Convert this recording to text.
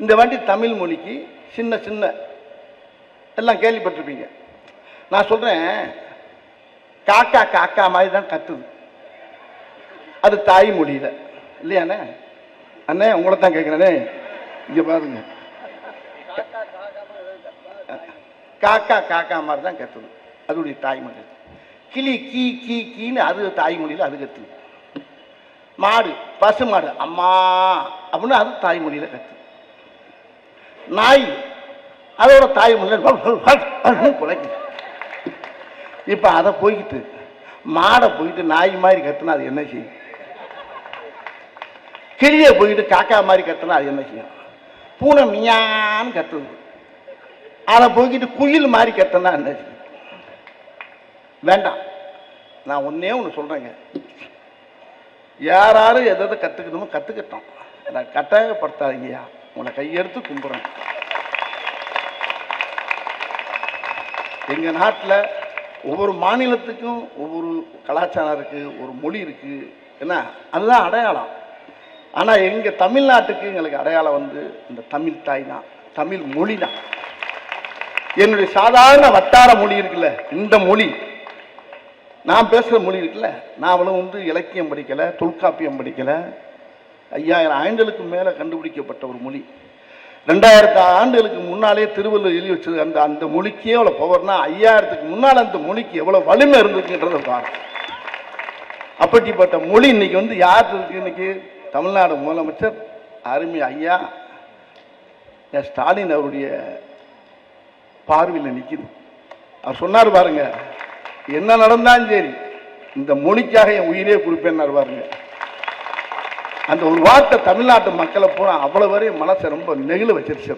இந்த வாட்டி தமிழ் மொழிக்கு சின்ன சின்ன எல்லாம் கேள்விப்பட்டிருப்பீங்க. நான் சொல்றேன், காக்கா காக்கா மாதிரி தான் கத்துது. அது தாய்மொழியில இல்லையாண்ணே? அண்ணே உங்களை தான் கேட்கிறேனே, இங்க பாருங்க. காக்கா காக்கா மாதிரி தான் கத்துது, அதோடைய தாய்மொழி. கிளி கீ கீ கீன்னு அது தாய்மொழியில் அது கத்துது. மாடு பசு மாடு அம்மா அப்படின்னு அது தாய்மொழியில் கத்துது. நாய் அதோட தாய்மொழியில் குலைக்குது. இப்போ அதை போய்கிட்டு மாடை போயிட்டு நாய் மாதிரி கத்துனா அது என்ன செய்யும்? கிளியை போயிட்டு காக்கா மாதிரி கத்துனா அது என்ன செய்யும்? பூனை மியான்னு கத்துது. அதை போய்கிட்டு குயில் மாதிரி கத்துனா என்ன செய்யும்? வேண்டாம். நான் ஒன்னே ஒன்று சொல்றேங்க, யாரும் எதை கத்துக்கணுமோ கத்துக்கிட்டோம். நான் கட்டாயப்படுத்தாதீங்கய்யா, உங்களை கையெடுத்து கும்பிடுறேன். எங்க நாட்டில் ஒவ்வொரு மாநிலத்துக்கும் ஒவ்வொரு கலாச்சாரம் இருக்கு, ஒரு மொழி இருக்கு, என்ன அதுதான் அடையாளம். ஆனால் எங்க தமிழ்நாட்டுக்கு எங்களுக்கு அடையாளம் வந்து இந்த தமிழ் தாய் தான், தமிழ் மொழி தான். என்னுடைய சாதாரண வட்டார மொழி இருக்குல்ல, இந்த மொழி நான் பேசுகிற மொழி இருக்குல்ல, நான் அவ்வளோ வந்து இலக்கியம் படிக்கலை, தொல்காப்பியம் படிக்கலை. 5000 ஆண்டுகளுக்கு மேலே கண்டுபிடிக்கப்பட்ட ஒரு மொழி. 2000 ஆண்டுகளுக்கு முன்னாலே திருவள்ளுவர் எழுதி வச்சது. அந்த மொழிக்கே எவ்வளோ பவர்னா, 5000க்கு முன்னால் அந்த மொழிக்கு எவ்வளோ வலிமை இருந்துக்குன்றதை பாருங்க. அப்படிப்பட்ட மொழி இன்னைக்கு வந்து யார் இருக்கு? இன்னைக்கு தமிழ்நாடு முதலமைச்சர் அருமை ஐயா ஸ்டாலின் அவருடைய பார்வையில் நிற்கிது. அவர் சொன்னார் பாருங்க, என்ன நடந்தாலும் சரி இந்த மொழிக்காக என் உயிரே கொடுப்பேன்னு பாருங்க. அந்த ஒரு வார்த்தை தமிழ்நாட்டு மக்களை பூரா அவ்வளவு வரையும் மனசை ரொம்ப நெகிழ வச்சிருச்சு.